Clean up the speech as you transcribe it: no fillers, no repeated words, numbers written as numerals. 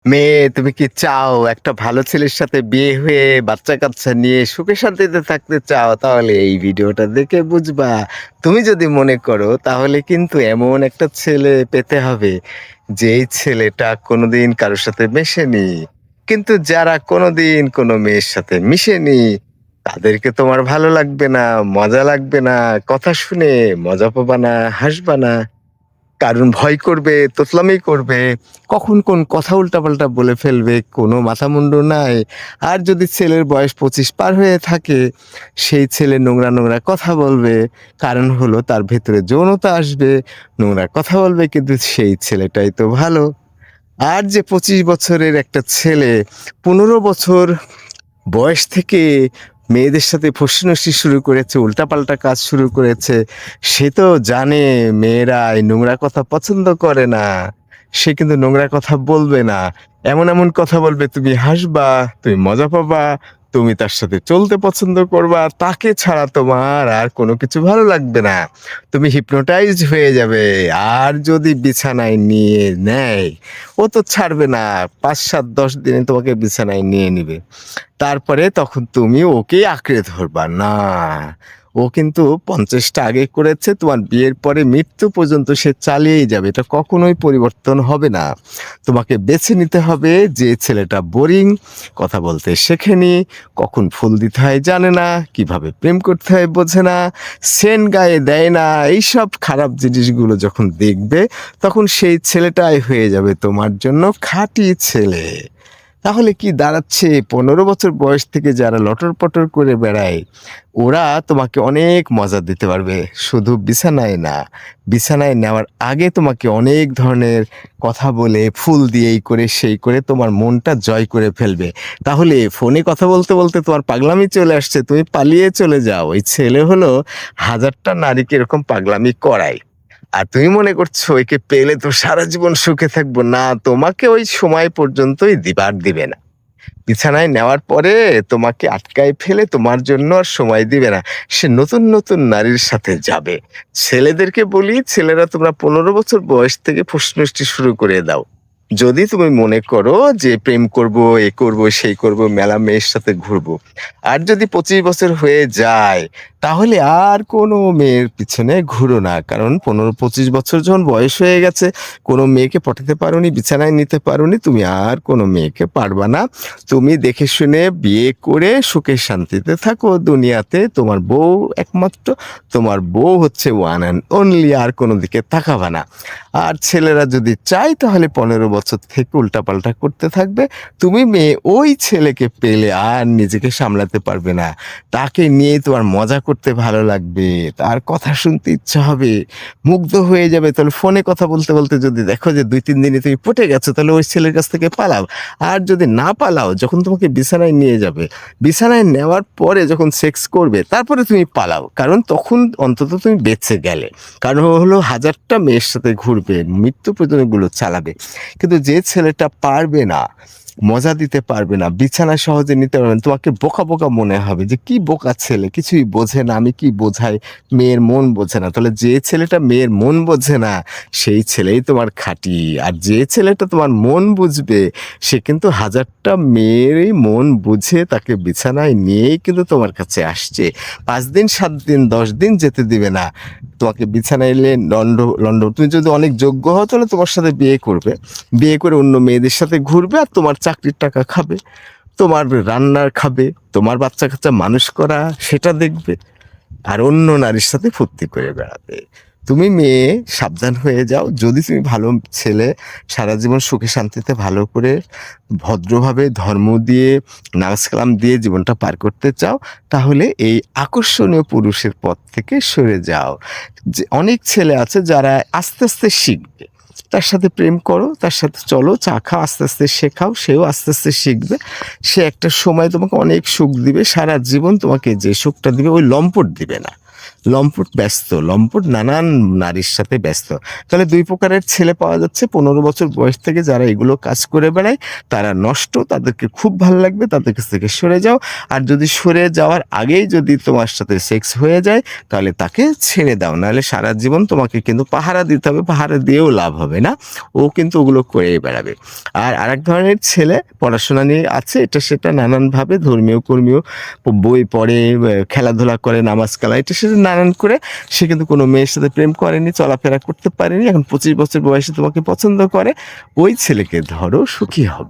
মেয়ে তুমি কি চাও একটা ভালো ছেলের সাথে বিয়ে হয়ে বাচ্চা-কাচ্চা নিয়ে সুখে শান্তিতে থাকতে চাও? তাহলে এই ভিডিওটা দেখে বুঝবা। তুমি যদি মনে করো তাহলে কিন্তু এমন একটা ছেলে পেতে হবে, যেই ছেলেটা কোনোদিন কারো সাথে মেশেনি। কিন্তু যারা কোনোদিন কোনো মেয়ের সাথে মিশেনি, তাদেরকে তোমার ভালো লাগবে না, মজা লাগবে না, কথা শুনে মজা পাবা না, হাসবা না। কারণ ভয় করবে, তোতলামি করবে, কখন কোন কথা উল্টাপাল্টা বলে ফেলবে, কোনো মাথামুন্ডু নাই। আর যদি ছেলের বয়স ২৫ পার হয়ে থাকে, সেই ছেলে নোংরা, নোংরা কথা বলবে। কারণ হলো তার ভেতরে যৌনতা আসবে, নোংরা কথা বলবে, কিন্তু সেই ছেলেটাই তো ভালো। আর যে ২৫ বছরের একটা ছেলে ১৫ বছর বয়স থেকে মেয়েদের সাথে ফষ্টিনষ্টি শুরু করেছে, উল্টাপাল্টা কাজ শুরু করেছে। সে তো জানে মেয়েরা এই নোংরা কথা পছন্দ করে না। সে কিন্তু নোংরা কথা বলবে না। এমন, এমন কথা বলবে তুমি হাসবা, তুমি মজা পাবা, তুমি তার সাথে চলতে পছন্দ করবা। তাকে ছাড়া তোমার আর কোনো কিছু ভালো লাগবে না। তুমি hypnotized হয়ে যাবে। আর যদি বিছানায় নিয়ে নেয়, ও তো ছাড়বে না। ৫, ৭, ১০ দিনে তোমাকে বিছানায় নিয়ে নিবে। তারপরে তখন তুমি ওকেই আঁকড়ে ধরবা। না, ও কিন্তু ৫০ টা আগে করেছে, তোমার বিয়ের পরে মৃত্যু পর্যন্ত সে চালিয়েই যাবে। এটা কখনোই পরিবর্তন হবে না। তোমাকে বেছে নিতে হবে যে ছেলেটা বোরিং, কথা বলতে শেখেনি, কখন ফুল দিতে হয় জানে না, কিভাবে প্রেম করতে হয় বোঝে না, সেন্ট গায়ে দেয় না। এইসব খারাপ জিনিসগুলো যখন দেখবে, তখন সেই ছেলেটাই হয়ে যাবে তোমার জন্য খাঁটি ছেলে। তাহলে কি দাঁড়াচ্ছে, ১৫ বছর বয়স থেকে যারা লটর-পটর করে বেড়ায়, ওরা তোমাকে অনেক মজা দিতে পারবে। শুধু বিছানায় না, বিছানায় নেওয়ার আগে তোমাকে অনেক ধরনের কথা বলে, ফুল দিয়ে এই করে সেই করে তোমার মনটা জয় করে ফেলবে। তাহলে ফোনে কথা বলতে, বলতে তোমার পাগলামি চলে আসছে, তুমি পালিয়ে চলে যাও। ওই ছেলে হলো ১০০০টা নারীকে এরকম পাগলামি করায়। আর তুমি মনে করছো একে পেলে তো সারা জীবন সুখে থাকবো। না, তোমাকে ওই সময় পর্যন্তই দিবে না। বিছানায় নেওয়ার পরে তোমাকে আটকায় ফেলে তোমার জন্য আর সময় দিবে না। সে নতুন, নতুন নারীর সাথে যাবে। ছেলেদেরকে বলি, ছেলেরা তোমরা ১৫ বছর বয়স থেকে ফুসনুষ্টি শুরু করে দাও। যদি তুমি মনে করো যে প্রেম করব, এ করব, সেই করব, মেলা মেয়ের সাথে ঘুরবো। আর যদি ২৫ বছর হয়ে যায়, তাহলে আর কোনো মেয়ের পিছনে ঘুরো না। কারণ ১৫-২৫ বছর যখন বয়স হয়ে গেছে, কোনো মেয়েকে পটাতে পারোনি, বিছানায় নিতে পারোনি, তুমি আর কোনো মেয়েকে পারবা না। তুমি দেখে শুনে বিয়ে করে সুখে শান্তিতে থাকো দুনিয়াতে। তোমার বউ একমাত্র, তোমার বউ হচ্ছে ওয়ান অ্যান্ড অনলি, আর কোনো দিকে তাকাবা না। আর ছেলেরা যদি চায় তাহলে ১৫ বছর থেকে উল্টাপাল্টা করতে থাকবে। তুমি মেয়ে ওই ছেলেকে পেলে আর নিজেকে সামলাতে পারবে না। তাকে নিয়ে তোমার মজা করতে ভালো লাগবে, তার কথা শুনতে ইচ্ছা হবে, মুগ্ধ হয়ে যাবে। তাহলে ফোনে কথা বলতে, বলতে যদি দেখো যে ২-৩ দিনে তুমি পটে গেছো, তাহলে ওই ছেলের কাছ থেকে পালাও। আর যদি না পালাও, যখন তোমাকে বিছানায় নিয়ে যাবে, বিছানায় নেওয়ার পরে যখন সেক্স করবে, তারপরে তুমি পালাও। কারণ তখন অন্তত তুমি বেঁচে গেলে। কারণ হলো ১০০০টা মেয়ের সাথে ঘুরবে, মৃত্যু পর্যন্ত এগুলো চালাবে। কিন্তু যে ছেলেটা পারবে না, মজা দিতে পারবে না, বিছানায় সহজে নিতে পারবে না, তোমাকে বোকা, বোকা মনে হবে যে কি বোকা ছেলে, কিছুই বোঝে না, আমি কি বোঝাই, মেয়ের মন বোঝে না। তাহলে যে ছেলেটা মেয়ের মন বোঝে না, সেই ছেলেই তোমার খাঁটি। আর যে ছেলেটা তোমার মন বুঝবে, সে কিন্তু ১০০০টা মেয়েরই মন বুঝে তাকে বিছানায় নিয়েই কিন্তু তোমার কাছে আসছে। ৫ দিন, ৭ দিন, ১০ দিন যেতে দিবে না। তোমাকে বিছানায় এলে লন্ড তুমি যদি অনেক যোগ্য হও, তাহলে তোমার সাথে বিয়ে করবে। বিয়ে করে অন্য মেয়েদের সাথে ঘুরবে আর তোমার চাকরির টাকা খাবে। তোমার রান্নার খাবে, তোমার বাচ্চা-কাচ্চা মানুষ করা সেটা দেখবে। আর অন্য নারীর সাথে ফুর্তি করে বেড়াবে। তুমি মেয়ে সাবধান হয়ে যাও। যদি তুমি ভালো ছেলে, সারা জীবন সুখে শান্তিতে ভালো করে ভদ্রভাবে ধর্ম দিয়ে, নামাজ কালাম দিয়ে জীবনটা পার করতে চাও, তাহলে এই আকর্ষণীয় পুরুষের পথ থেকে সরে যাও। যে অনেক ছেলে আছে যারা আস্তে, আস্তে শিখবে। তার সাথে প্রেম করো, তার সাথে চলো, চা খাও, আস্তে, আস্তে শেখাও, সেও আস্তে, আস্তে শিখবে। সে একটা সময় তোমাকে অনেক সুখ দিবে। সারা জীবন তোমাকে যে সুখটা দিবে ওই লম্পট দিবে না। লম্পট ব্যস্ত, লম্পট নানান নারীর সাথে ব্যস্ত। তাহলে ২ প্রকারের ছেলে পাওয়া যাচ্ছে। ১৫ বছর বয়স থেকে যারা এগুলো কাজ করে বেড়ায় তারা নষ্ট, তাদেরকে খুব ভাল লাগবে, তাদের কাছ থেকে সরে যাও। আর যদি সরে যাওয়ার আগেই যদি তোমার সাথে সেক্স হয়ে যায় তাহলে তাকে ছেড়ে দাও। নাহলে সারা জীবন তোমাকে কিন্তু পাহারা দিতে হবে, পাহারা দিয়েও লাভ হবে না। ও কিন্তু ওগুলো করেই বেড়াবে। আর আরেক ধরনের ছেলে পড়াশোনা নিয়ে আছে, এটা সেটা নানানভাবে ধর্মীয়, কর্মীয় বই পড়ে, খেলাধুলা করে, নামাজ কালাম এটা সেটা নানান করে সে কিন্তু কোনো মেয়ের সাথে প্রেম করেনি, চলাফেরা করতে পারেনি। এখন ২৫ বছর বয়সে তোমাকে পছন্দ করে। ওই ছেলেকে ধরো, সুখী হবে।